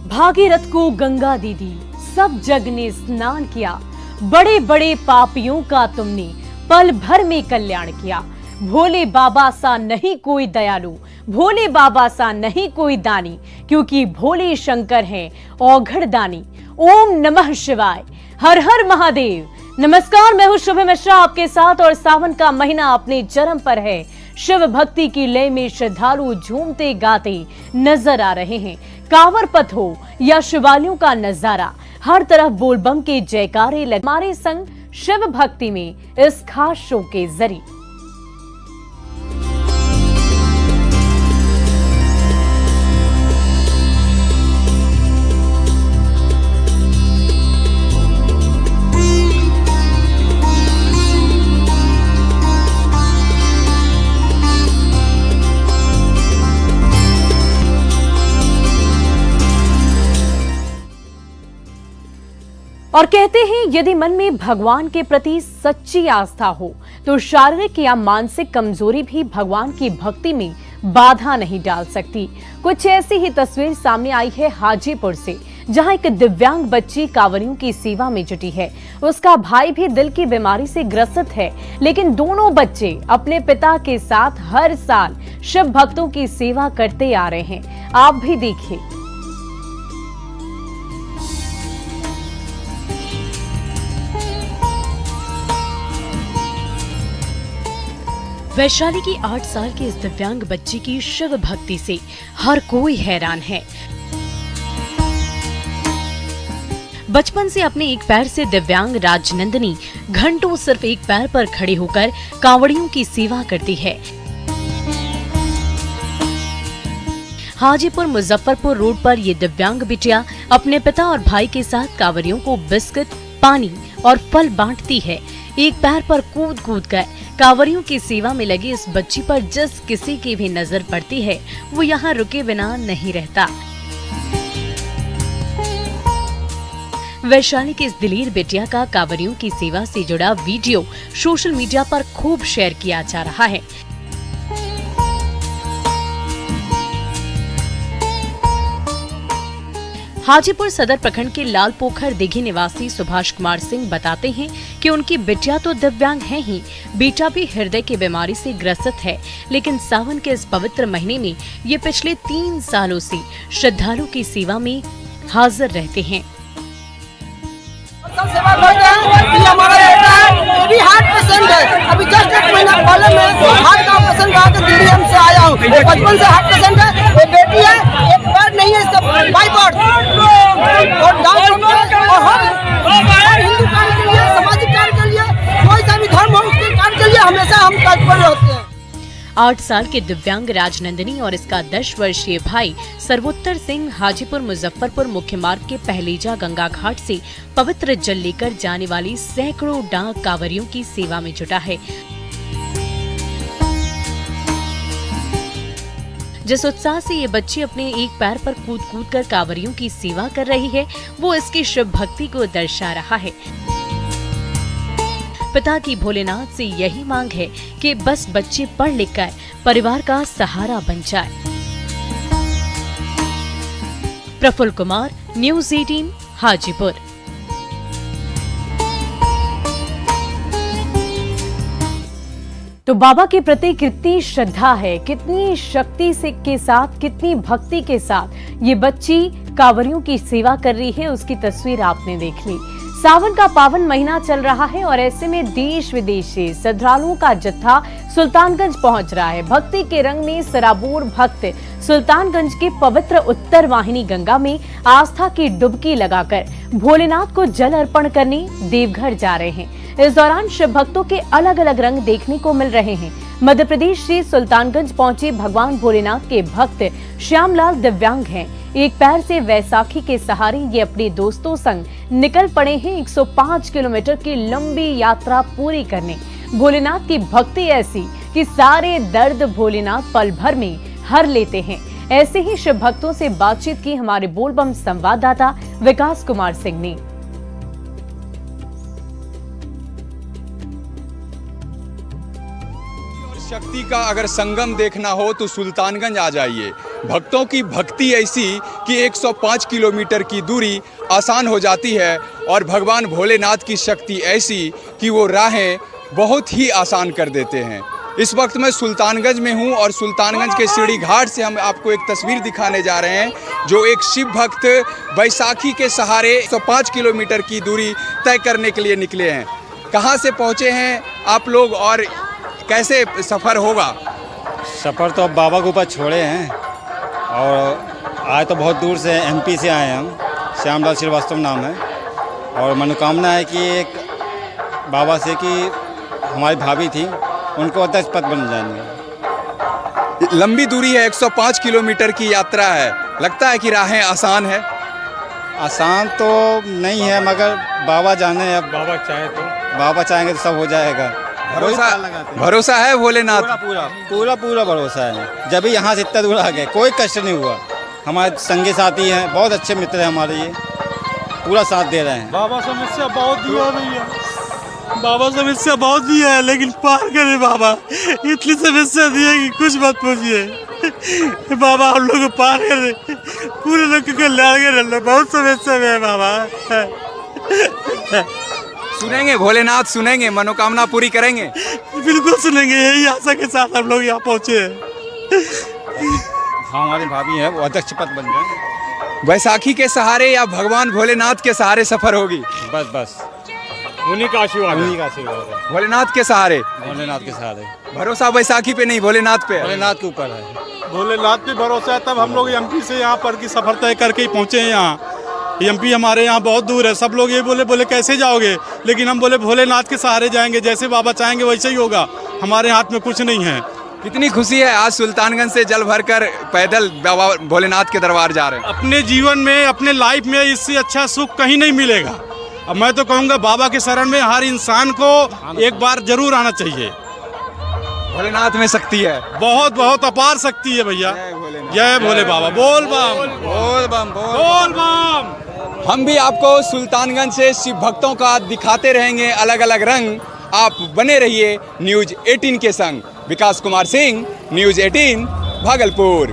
भागीरथ को गंगा दीदी, सब जग ने स्नान किया। बड़े बड़े पापियों का तुमने पल भर में कल्याण किया। भोले बाबा सा नहीं कोई दयालु, भोले बाबा सा नहीं कोई दानी, क्योंकि भोले शंकर हैं औघड़ दानी। ओम नमः शिवाय, हर हर महादेव। नमस्कार, मैं हूं शुभ मिश्रा आपके साथ और सावन का महीना अपने चरम पर है। शिव भक्ति की लय में श्रद्धालु झूमते गाते नजर आ रहे हैं। कांवर पथ हो या शिवालयों का नजारा, हर तरफ बोलबम के जयकारे लगे। हमारे संग शिव भक्ति में इस खास शो के जरिए और कहते हैं यदि मन में भगवान के प्रति सच्ची आस्था हो तो शारीरिक या मानसिक कमजोरी भी भगवान की भक्ति में बाधा नहीं डाल सकती। कुछ ऐसी ही तस्वीर सामने आई है हाजीपुर से, जहां एक दिव्यांग बच्ची कांवरियों की सेवा में जुटी है। उसका भाई भी दिल की बीमारी से ग्रसित है, लेकिन दोनों बच्चे अपने पिता के साथ हर साल शिव भक्तों की सेवा करते आ रहे हैं। आप भी देखिए। वैशाली की 8 साल की इस दिव्यांग बच्ची की शिव भक्ति से हर कोई हैरान है। बचपन से अपने एक पैर से दिव्यांग राजनंदिनी घंटों सिर्फ एक पैर पर खड़े होकर कांवड़ियों की सेवा करती है। हाजीपुर मुजफ्फरपुर रोड पर ये दिव्यांग बिटिया अपने पिता और भाई के साथ कांवड़ियों को बिस्किट, पानी और फल बांटती है। एक पैर पर कूद कूद कर कांवरियों की सेवा में लगी इस बच्ची पर जिस किसी की भी नजर पड़ती है वो यहाँ रुके बिना नहीं रहता। वैशाली की इस दिलेर बेटिया का कांवरियों की सेवा से जुड़ा वीडियो सोशल मीडिया पर खूब शेयर किया जा रहा है। हाजीपुर सदर प्रखंड के लाल पोखर दिघी निवासी सुभाष कुमार सिंह बताते हैं कि उनकी बिटिया तो दिव्यांग है ही, बेटा भी हृदय की बीमारी से ग्रसित है, लेकिन सावन के इस पवित्र महीने में ये पिछले 3 सालों से श्रद्धालु की सेवा में हाजिर रहते हैं। सेवा करते हैं। ये हमारा बेटा है, ये भी हार्ट पेशेंट है। अभी जस्ट 1 महीना पहले मैं हार्ट का ऑपरेशन करा के दिल्ली से आया हूँ। बचपन से हार्ट पेशेंट है। ये बेटी है, एक पैर नहीं है, इसका बाइपार्ट और डाउन और हम हिंदू कार्य के लिए, सामाजिक कार्य के लिए, कोई सा भी धर्म हो उसके कार्य के लिए हमेशा हम तत्पर होते हैं। 8 साल के दिव्यांग राजनंदिनी और इसका 10 वर्षीय भाई सर्वोत्तर सिंह हाजीपुर मुजफ्फरपुर मुख्य मार्ग के पहलीजा गंगा घाट से पवित्र जल लेकर जाने वाली सैकड़ों डाक कांवरियों की सेवा में जुटा है। जिस उत्साह से ये बच्ची अपने एक पैर पर कूद कूद कर कांवरियों की सेवा कर रही है, वो इसकी शिव भक्ति को दर्शा रहा है। पिता की भोलेनाथ से यही मांग है कि बस बच्चे पढ़ लिख कर परिवार का सहारा बन जाए। प्रफुल्ल कुमार, न्यूज़ 18, हाजीपुर। तो बाबा के प्रति कितनी श्रद्धा है, कितनी शक्ति से के साथ, कितनी भक्ति के साथ ये बच्ची कांवरियों की सेवा कर रही है, उसकी तस्वीर आपने देख ली। सावन का पावन महीना चल रहा है और ऐसे में देश विदेश से श्रद्धालुओं का जत्था सुल्तानगंज पहुंच रहा है। भक्ति के रंग में सराबोर भक्त सुल्तानगंज के पवित्र उत्तर वाहिनी गंगा में आस्था की डुबकी लगाकर भोलेनाथ को जल अर्पण करने देवघर जा रहे हैं। इस दौरान शिव भक्तों के अलग अलग रंग देखने को मिल रहे हैं। मध्य प्रदेश से सुल्तानगंज पहुंचे भगवान भोलेनाथ के भक्त श्यामलाल दिव्यांग हैं। एक पैर से वैसाखी के सहारे ये अपने दोस्तों संग निकल पड़े हैं 105 किलोमीटर की लंबी यात्रा पूरी करने। भोलेनाथ की भक्ति ऐसी कि सारे दर्द भोलेनाथ पल भर में हर लेते हैं। ऐसे ही शिव भक्तों से बातचीत की हमारे बोलबम संवाददाता विकास कुमार सिंह ने। शक्ति का अगर संगम देखना हो तो सुल्तानगंज आ जाइए। भक्तों की भक्ति ऐसी कि 105 किलोमीटर की दूरी आसान हो जाती है और भगवान भोलेनाथ की शक्ति ऐसी कि वो राहें बहुत ही आसान कर देते हैं। इस वक्त मैं सुल्तानगंज में हूं और सुल्तानगंज के सीढ़ी घाट से हम आपको एक तस्वीर दिखाने जा रहे हैं जो एक शिव भक्त बैसाखी के सहारे 105 किलोमीटर की दूरी तय करने के लिए निकले हैं। कहां से पहुंचे हैं आप लोग और कैसे सफ़र होगा? सफ़र तो अब बाबा के ऊपर छोड़े हैं और आए तो बहुत दूर से MP से आए हैं हम। श्यामलाल श्रीवास्तव नाम है और मनोकामना है कि एक बाबा से कि हमारी भाभी थी उनको अध्यक्ष पद बन जाएंगे। लंबी दूरी है, 105 किलोमीटर की यात्रा है, लगता है कि राहें आसान है? आसान तो नहीं है मगर बाबा जाने, अब बाबा चाहेंगे तो सब हो जाएगा। भरोसा है भोलेनाथ? पूरा भरोसा है। जब भी यहाँ से इतना दूर आ गए कोई कष्ट नहीं हुआ। हमारे संगी साथी हैं, बहुत अच्छे मित्र हैं हमारे, ये पूरा साथ दे रहे हैं। बाबा समस्या बहुत दिया भैया, बाबा समस्या बहुत दिया है लेकिन पार करे बाबा। इतनी समस्या दी है कि कुछ मत पूछिए। बाबा हम लोग को पार करे, पूरे लोग को लड़ के रहना, बहुत समस्या में है बाबा। सुनेंगे भोलेनाथ, सुनेंगे, मनोकामना पूरी करेंगे? बिल्कुल सुनेंगे, यही आशा के साथ हम लोग यहाँ पहुँचे हैं। हमारी भाभी है वो अध्यक्ष पद बन जाए। बैसाखी के सहारे या भगवान भोलेनाथ के सहारे सफर होगी? बस उन्हीं का आशीर्वाद है। भोलेनाथ के सहारे? भोलेनाथ के सहारे। भरोसा बैसाखी पे नहीं, भोलेनाथ पे? भोलेनाथ के ऊपर है। भोलेनाथ पे भरोसा है, तब हम लोग MP से यहाँ पर की सफर तय करके ही पहुँचे हैं यहाँ। MP हमारे यहाँ बहुत दूर है। सब लोग ये बोले कैसे जाओगे, लेकिन हम बोले भोलेनाथ के सहारे जाएंगे, जैसे बाबा चाहेंगे वैसे ही होगा, हमारे हाथ में कुछ नहीं है। कितनी खुशी है आज सुल्तानगंज से जल भरकर पैदल बाबा भोलेनाथ के दरबार जा रहे हैं। अपने जीवन में, अपने लाइफ में इससे अच्छा सुख कहीं नहीं मिलेगा। अब मैं तो कहूँगा बाबा के शरण में हर इंसान को एक बार जरूर आना चाहिए। भोलेनाथ में शक्ति है, बहुत अपार शक्ति है भैया। जय भोले बाबा। बोल बम बोल बम बोल बम। हम भी आपको सुल्तानगंज से शिव भक्तों का दिखाते रहेंगे अलग अलग रंग। आप बने रहिए न्यूज़ 18 के संग। विकास कुमार सिंह, न्यूज़ 18 भागलपुर।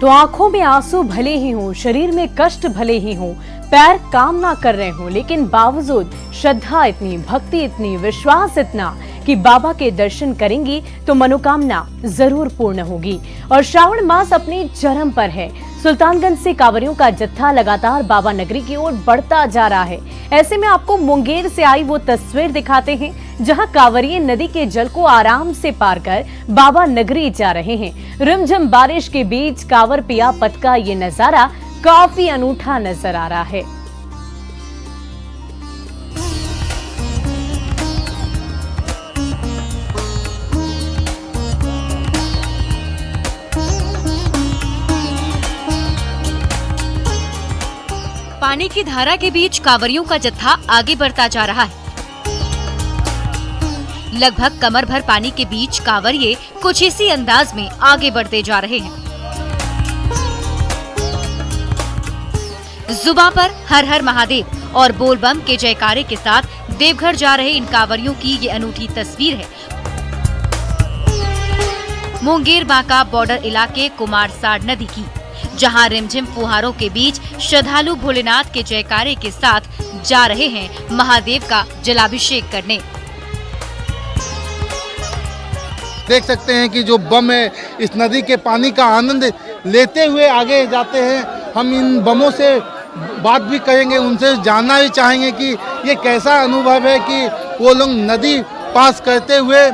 तो आंखों में आंसू भले ही हों, शरीर में कष्ट भले ही हों, पैर काम ना कर रहे हों, लेकिन बावजूद श्रद्धा इतनी, भक्ति इतनी, विश्वास इतना कि बाबा के दर्शन करेंगी तो मनोकामना जरूर पूर्ण होगी। और श्रावण मास अपने चरम पर है। सुल्तानगंज से कांवरियों का जत्था लगातार बाबा नगरी की ओर बढ़ता जा रहा है। ऐसे में आपको मुंगेर से आई वो तस्वीर दिखाते हैं जहां कांवरिये नदी के जल को आराम से पार कर बाबा नगरी जा रहे हैं। रिमझिम बारिश के बीच कांवर पिया पथ का ये नजारा काफी अनूठा नजर आ रहा है। पानी की धारा के बीच कांवरियों का जत्था आगे बढ़ता जा रहा है। लगभग कमर भर पानी के बीच कांवरिये कुछ इसी अंदाज में आगे बढ़ते जा रहे हैं। जुबां पर हर हर महादेव और बोल बम के जयकारे के साथ देवघर जा रहे इन कांवरियों की ये अनूठी तस्वीर है। मुंगेर बांका बॉर्डर इलाके कुमारसाड़ नदी की, जहां रिमझिम फुहारों के बीच श्रद्धालु भोलेनाथ के जयकारे के साथ जा रहे हैं महादेव का जलाभिषेक करने। देख सकते हैं कि जो बम है इस नदी के पानी का आनंद लेते हुए आगे जाते हैं। हम इन बमों से बात भी करेंगे, उनसे जानना भी चाहेंगे कि ये कैसा अनुभव है कि वो लोग नदी पास करते हुए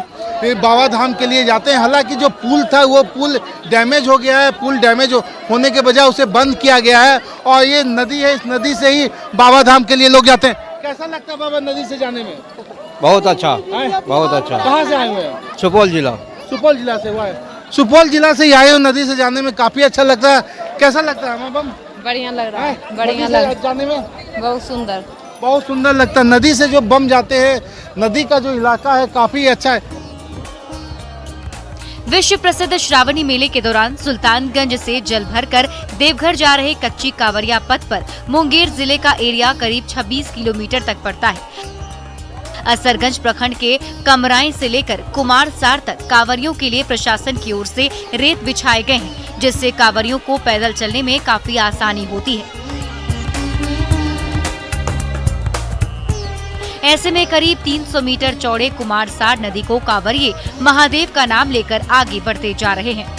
बाबा धाम के लिए जाते हैं। हालांकि जो पुल था वो पुल डैमेज हो गया है। पुल डैमेज होने के बजाय उसे बंद किया गया है और ये नदी है, इस नदी से ही बाबा धाम के लिए लोग जाते हैं। कैसा लगता है बाबा नदी से जाने में? बहुत अच्छा, बहुत अच्छा। कहाँ से आए हुए हैं? सुपौल जिला। सुपौल जिला से हुआ है। सुपौल जिला से आए हो, नदी से जाने में काफी अच्छा लगता है। कैसा लगता है बम? बढ़िया लग रहा है, बढ़िया लग जाने में बहुत सुंदर, बहुत सुंदर लगता है। नदी से जो बम जाते हैं, नदी का जो इलाका है काफी अच्छा है। विश्व प्रसिद्ध श्रावणी मेले के दौरान सुल्तानगंज से जल भरकर देवघर जा रहे कच्ची कांवरिया पथ पर मुंगेर जिले का एरिया करीब 26 किलोमीटर तक पड़ता है। असरगंज प्रखंड के कमराई से लेकर कुमारसार तक कांवरियों के लिए प्रशासन की ओर से रेत बिछाए गए हैं, जिससे कांवरियों को पैदल चलने में काफी आसानी होती है। ऐसे में करीब 300 मीटर चौड़े कुमारसार नदी को कांवरिये महादेव का नाम लेकर आगे बढ़ते जा रहे हैं।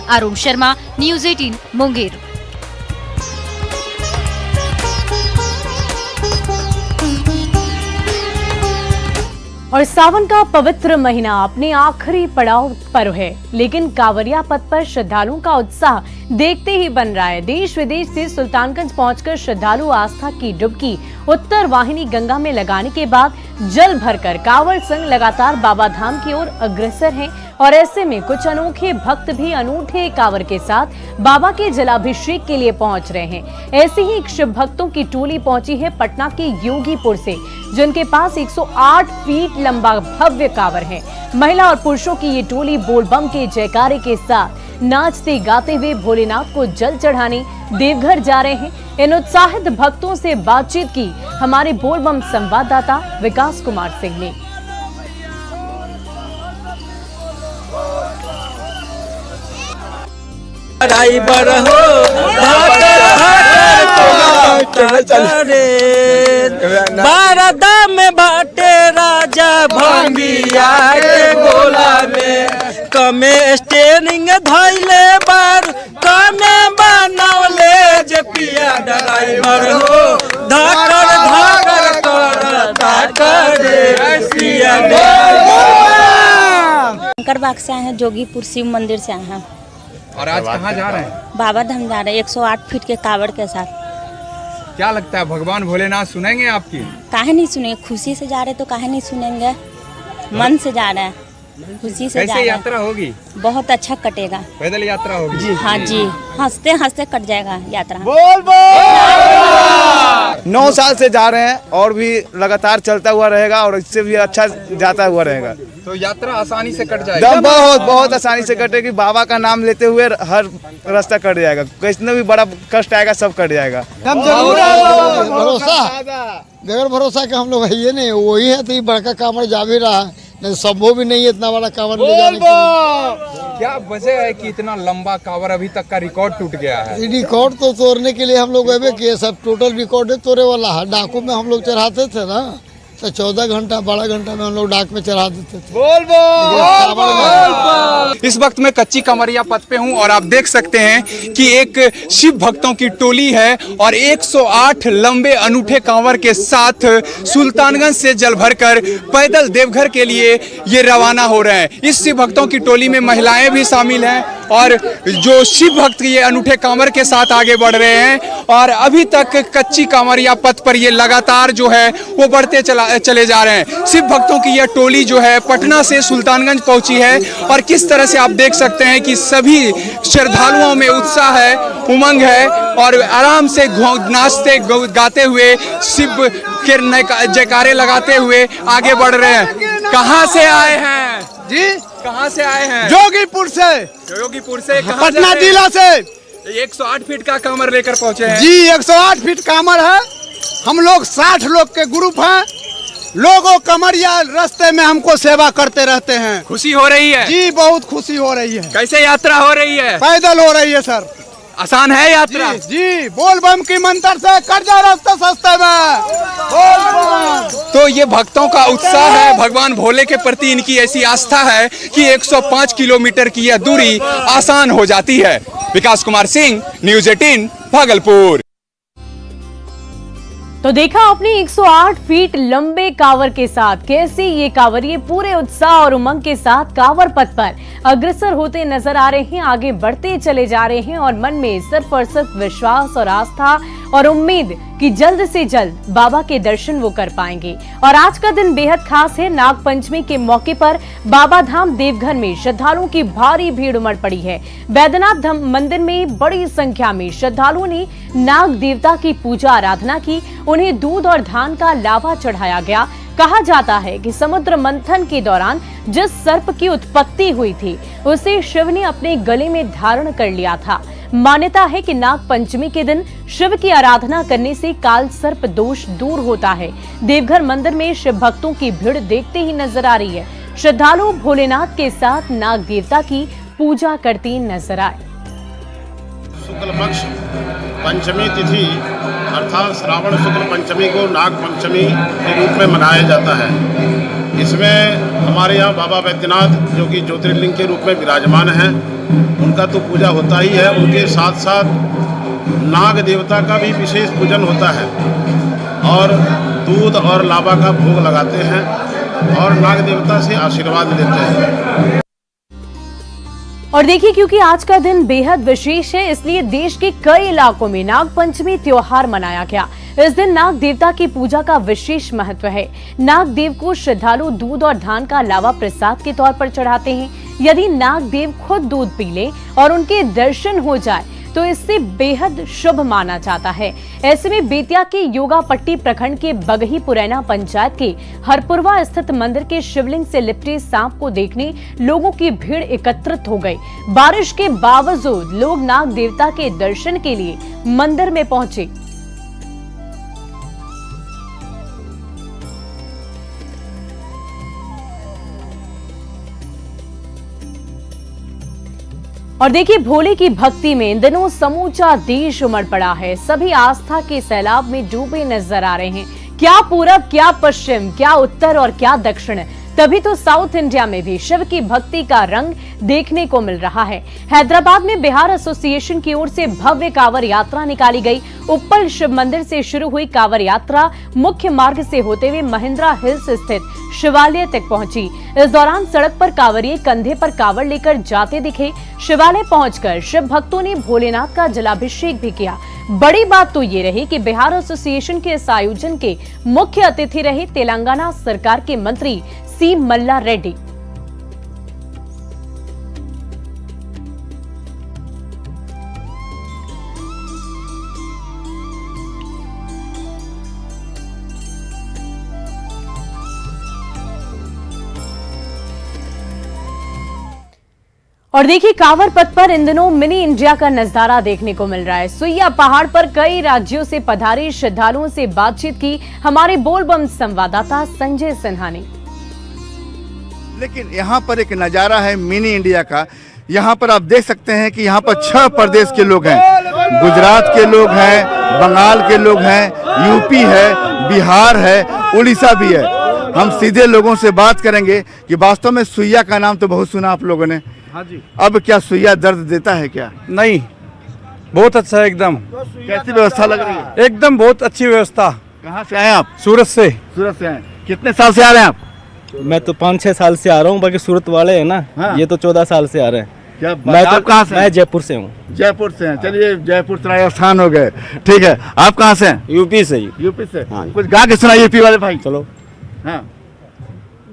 अरुण शर्मा, न्यूज़ 18 मुंगेर। और सावन का पवित्र महीना अपने आखिरी पड़ाव पर है, लेकिन कांवरिया पथ पर श्रद्धालुओं का उत्साह देखते ही बन रहा है। देश विदेश से सुल्तानगंज पहुंचकर श्रद्धालु आस्था की डुबकी उत्तर वाहिनी गंगा में लगाने के बाद जल भरकर कांवड़ संग लगातार बाबा धाम की ओर अग्रसर हैं। और ऐसे में कुछ अनोखे भक्त भी अनूठे कांवड़ के साथ बाबा के जलाभिषेक के लिए पहुंच रहे हैं। ऐसे ही एक शिव भक्तों की टोली पहुंची है पटना के योगीपुर से, जिनके पास 108 फीट लंबा भव्य कांवड़ है। महिला और पुरुषों की ये टोली बोलबम के जयकारे के साथ नाचते गाते हुए भोलेनाथ को जल चढ़ाने देवघर जा रहे हैं। इन उत्साहित भक्तों से बातचीत की हमारे बोलबम संवाददाता विकास कुमार सिंह ने। बारदा में बाटे राजा भंगिया के गोला में कमे स्टेरिंग धइले बार कमे बनावले जे पिया ड्राइवर हो धाकर धाकर कर धाकर पिया शंकर बाग से आए हैं, जोगीपुर शिव मंदिर से आए हैं। और आज कहाँ जा रहे हैं? बाबा धाम जा रहे हैं 108 फीट के कावड़ के साथ। क्या लगता है भगवान भोलेनाथ सुनेंगे आपकी? काहे नहीं सुनेंगे, खुशी से जा रहे तो काहे नहीं सुनेंगे, मन से जा रहे हैं, खुशी से जा रहे हैं। कैसे यात्रा होगी? बहुत अच्छा कटेगा, पैदल यात्रा होगी जी। हाँ जी, हंसते हंसते कट जाएगा यात्रा। बोल बोल 9 साल से जा रहे हैं और भी लगातार चलता हुआ रहेगा और इससे भी अच्छा जाता हुआ रहेगा। तो यात्रा आसानी से कट जाएगी? बहुत बहुत आसानी से कटेगी। बाबा का नाम लेते हुए हर रास्ता कट जाएगा, कितना भी बड़ा कष्ट आएगा सब कट जाएगा। भरोसा बगैर भरोसा के हम लोग है ये नहीं, वही है तो ये बड़का कांवड़ जा भी रहा है, नहीं संभव भी नहीं है इतना बड़ा कांवड़ ले जाने के लिए। क्या वजह है कि इतना लंबा कांवड़ अभी तक का रिकॉर्ड टूट गया है? रिकॉर्ड तो तोड़ने के लिए हम लोग अबे किए, सब टोटल रिकॉर्ड तोड़े वाला है। डाकू में हम लोग चढ़ाते थे ना, तो 14 घंटा 12 घंटा में हम लोग डाक में चढ़ा देते थे। बोल इस वक्त मैं कच्ची कमरिया पथ पे हूँ और आप देख सकते हैं कि एक शिव भक्तों की टोली है और 108 लंबे अनूठे कांवड़ के साथ सुल्तानगंज से जल भरकर पैदल देवघर के लिए ये रवाना हो रहे हैं। इस शिव भक्तों की टोली में महिलाएं भी शामिल हैं और जो शिव भक्त ये अनूठे कांवड़ के साथ आगे बढ़ रहे हैं। और अभी तक कच्ची कमरिया पथ पर ये लगातार जो है वो बढ़ते चले जा रहे हैं। शिव भक्तों की यह टोली जो है पटना से सुल्तानगंज पहुंची है और किस तरह से आप देख सकते हैं कि सभी श्रद्धालुओं में उत्साह है, उमंग है और आराम से नाचते गाते हुए शिव के जयकारे लगाते हुए आगे बढ़ रहे हैं। कहाँ से आए हैं जी? कहाँ से आए हैं? जोगीपुर से। जोगीपुर से पटना जिला से 108 फीट का कांवड़ लेकर पहुंचे हैं जी। 108 फीट कांवड़ है। हम लोग 60 लोग के ग्रुप हैं। लोगों कमरिया रास्ते में हमको सेवा करते रहते हैं। खुशी हो रही है जी? बहुत खुशी हो रही है। कैसे यात्रा हो रही है? पैदल हो रही है सर। आसान है यात्रा? जी बोल बम की मंत्र से कट जा रास्ता सस्ते में। बोल बम। तो ये भक्तों का उत्साह है, भगवान भोले के प्रति इनकी ऐसी आस्था है कि 105 किलोमीटर की यह दूरी आसान हो जाती है। विकास कुमार सिंह, न्यूज़ 18 भागलपुर। तो देखा आपने 108 फीट लंबे कांवड़ के साथ कैसे ये कांवड़िए पूरे उत्साह और उमंग के साथ कांवड़ पथ पर अग्रसर होते नजर आ रहे हैं, आगे बढ़ते चले जा रहे हैं और मन में सिर्फ और सिर्फ विश्वास और आस्था और उम्मीद कि जल्द से जल्द बाबा के दर्शन वो कर पाएंगे। और आज का दिन बेहद खास है। नाग पंचमी के मौके पर बाबा धाम देवघर में श्रद्धालुओं की भारी भीड़ उमड़ पड़ी है। बैद्यनाथ धाम मंदिर में बड़ी संख्या में श्रद्धालुओं ने नाग देवता की पूजा आराधना की, उन्हें दूध और धान का लावा चढ़ाया गया। कहा जाता है कि समुद्र मंथन के दौरान जिस सर्प की उत्पत्ति हुई थी उसे शिव ने अपने गले में धारण कर लिया था। मान्यता है कि नाग पंचमी के दिन शिव की आराधना करने से काल सर्प दोष दूर होता है। देवघर मंदिर में शिव भक्तों की भीड़ देखते ही नजर आ रही है। श्रद्धालु भोलेनाथ के साथ नाग देवता की पूजा करते नजर आए। शुक्ल पक्ष पंचमी तिथि अर्थात श्रावण शुक्ल पंचमी को नाग पंचमी के रूप में मनाया जाता है। इसमें हमारे यहाँ बाबा बैद्यनाथ जो कि ज्योतिर्लिंग के रूप में विराजमान हैं, उनका तो पूजा होता ही है। उनके साथ साथ नाग देवता का भी विशेष पूजन होता है और दूध और लावा का भोग लगाते हैं और नाग देवता से आशीर्वाद लेते हैं। और देखिए, क्योंकि आज का दिन बेहद विशेष है, इसलिए देश के कई इलाकों में नाग पंचमी त्योहार मनाया गया। इस दिन नाग देवता की पूजा का विशेष महत्व है। नाग देव को श्रद्धालु दूध और धान का लावा प्रसाद के तौर पर चढ़ाते हैं। यदि नाग देव खुद दूध पी ले और उनके दर्शन हो जाए तो इससे बेहद शुभ माना जाता है। ऐसे में बेतिया के योगापट्टी प्रखंड के बगही पुरैना पंचायत के हरपुरवा स्थित मंदिर के शिवलिंग से लिपटे सांप को देखने लोगों की भीड़ एकत्रित हो गई। बारिश के बावजूद लोग नाग देवता के दर्शन के लिए मंदिर में पहुंचे। और देखिए, भोले की भक्ति में इन दिनों समूचा देश उमड़ पड़ा है। सभी आस्था के सैलाब में डूबे नजर आ रहे हैं। क्या पूरब, क्या पश्चिम, क्या उत्तर और क्या दक्षिण। तभी तो साउथ इंडिया में भी शिव की भक्ति का रंग देखने को मिल रहा है। हैदराबाद में बिहार एसोसिएशन की ओर से भव्य कांवड़ यात्रा निकाली गई। उप्पल शिव मंदिर से शुरू हुई कांवड़ यात्रा मुख्य मार्ग से होते हुए महिंद्रा हिल्स स्थित शिवालय तक पहुंची। इस दौरान सड़क पर कांवड़िए कंधे पर कांवड़ लेकर जाते दिखे। शिवालय पहुंचकर शिव भक्तों ने भोलेनाथ का जलाभिषेक भी किया। बड़ी बात तो ये रही कि बिहार एसोसिएशन के इस आयोजन के मुख्य अतिथि रहे तेलंगाना सरकार के मंत्री सी मल्ला रेड्डी। और देखिए, कांवड़ पथ पर इन दिनों मिनी इंडिया का नजारा देखने को मिल रहा है। सुइया पहाड़ पर कई राज्यों से पधारे श्रद्धालुओं से बातचीत की हमारे बोलबम संवाददाता संजय सिन्हा ने। लेकिन यहाँ पर एक नज़ारा है मिनी इंडिया का। यहाँ पर आप देख सकते हैं कि यहाँ पर 6 प्रदेश के लोग हैं। गुजरात के लोग हैं, बंगाल के लोग हैं, यूपी है, बिहार है, उड़ीसा भी है। हम सीधे लोगों से बात करेंगे कि वास्तव में सुइया का नाम तो बहुत सुना आप लोगों ने। हाँ जी। अब क्या सुइया दर्द देता है क्या? नहीं, बहुत अच्छा है एकदम। कैसी व्यवस्था लग रही है? एकदम बहुत अच्छी व्यवस्था। कहाँ से आए आप? सूरत से। सूरत से आए। कितने साल से आ रहे हैं आप? मैं तो 5-6 साल से आ रहा हूँ, बाकी सूरत वाले हैं ना। हाँ। ये तो 14 साल से आ रहे हैं। क्या मैं तो कहाँ से? मैं जयपुर से हूँ। जयपुर से हैं। चलिए, जयपुर से राजस्थान हो गए। ठीक है, आप कहाँ से हैं? यूपी से ही। यूपी से। हाँ। कुछ गा के सुनाइए यूपी वाले भाई। चलो। हाँ।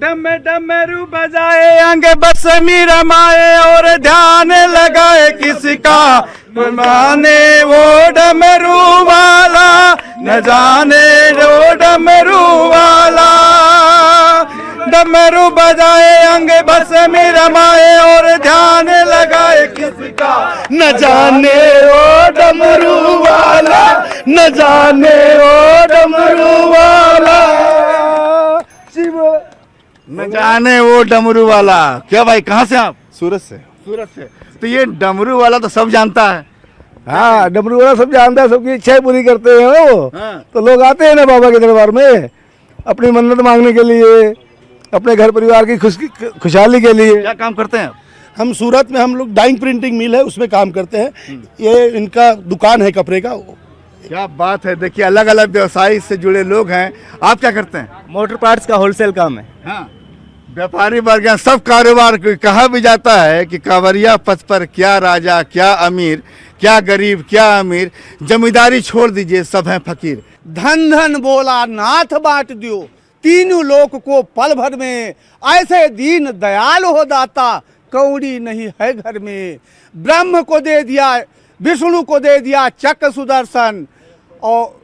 डमे डमरू बजाए अंग बस मीरा माए और ध्यान लगाए किसका माने वो डमरू वाला न जाने वो डमरू वाला। डमरू बजाए अंग बस मीरा माए और ध्यान लगाए किसका न जाने वो डमरू वाला न जाने वो डमरू वाला। न जाने वो डमरू वाला। क्या भाई, कहाँ से आप? सूरत से। सूरत से। तो ये डमरू वाला तो सब जानता है। हाँ, डमरू वाला सब जानता है, सबकी इच्छाएं पूरी करते हैं वो। हाँ। तो लोग आते हैं ना बाबा के दरबार में अपनी मन्नत मांगने के लिए, अपने घर परिवार की खुशहाली के लिए। क्या काम करते हैं? हम सूरत में हम लोग डाइंग प्रिंटिंग मिल है, उसमें काम करते हैं। ये इनका दुकान है कपड़े का। क्या बात है। देखिए, अलग अलग व्यवसाय से जुड़े लोग हैं। आप क्या करते हैं? मोटर पार्ट्स का होलसेल काम है। हाँ। व्यापारी वर्ग सब कारोबार। कहा भी जाता है कि कांवरिया पथ पर क्या राजा क्या अमीर, क्या गरीब क्या अमीर, जमींदारी छोड़ दीजिए सब हैं फकीर। धन धन बोला नाथ बांट दियो, तीनों लोक को पल भर में, ऐसे दीन दयाल हो दाता, कौड़ी नहीं है घर में। ब्रह्म को दे दिया, विष्णु को दे दिया चक्र सुदर्शन, और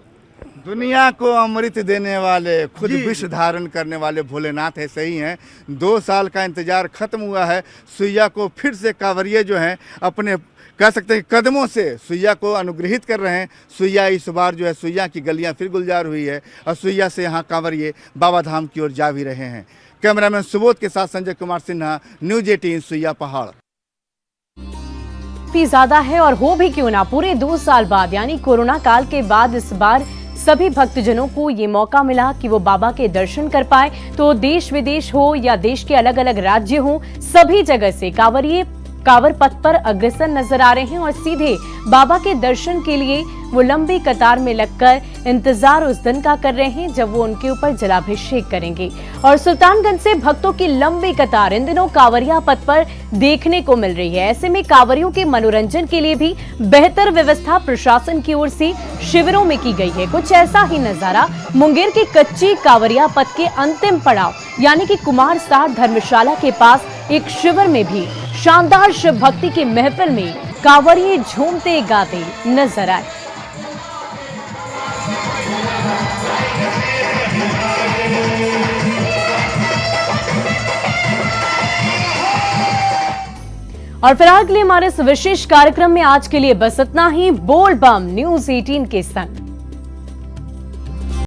दुनिया को अमृत देने वाले, खुद विष धारण करने वाले भोलेनाथ ऐसे ही हैं। 2 साल का इंतजार खत्म हुआ है। सुइया को फिर से कांवरिये जो हैं अपने कह सकते हैं कदमों से सुइया को अनुग्रहित कर रहे हैं। सुइया इस बार जो है सुइया की गलियां फिर गुलजार हुई है और सुइया से यहाँ कांवरिये बाबा धाम की ओर जा भी रहे हैं। कैमरामैन सुबोध के साथ संजय कुमार सिन्हा, न्यूज 18 सुइया पहाड़। ज्यादा है और हो भी क्यों ना, पूरे 2 साल बाद यानी कोरोना काल के बाद इस बार सभी भक्तजनों को ये मौका मिला कि वो बाबा के दर्शन कर पाए। तो देश विदेश हो या देश के अलग अलग राज्य हो, सभी जगह से कांवरिये कांवर पथ पर अग्रसर नजर आ रहे हैं और सीधे बाबा के दर्शन के लिए वो लंबी कतार में लगकर इंतजार उस दिन का कर रहे हैं जब वो उनके ऊपर जलाभिषेक करेंगे। और सुल्तानगंज से भक्तों की लंबी कतार इन दिनों कांवरिया पथ पर देखने को मिल रही है। ऐसे में कांवरियों के मनोरंजन के लिए भी बेहतर व्यवस्था प्रशासन की ओर से शिविरों में की गई है। कुछ ऐसा ही नजारा मुंगेर के कच्ची कांवरिया पथ के अंतिम पड़ाव यानी कि कुमार साड़ धर्मशाला के पास एक शिविर में भी शानदार शिव भक्ति की महफिल में कांवरिये झूमते गाते नजर आए। और फिलहाल के लिए हमारे इस विशेष कार्यक्रम में आज के लिए बस इतना ही। बोल बम न्यूज 18 के संग।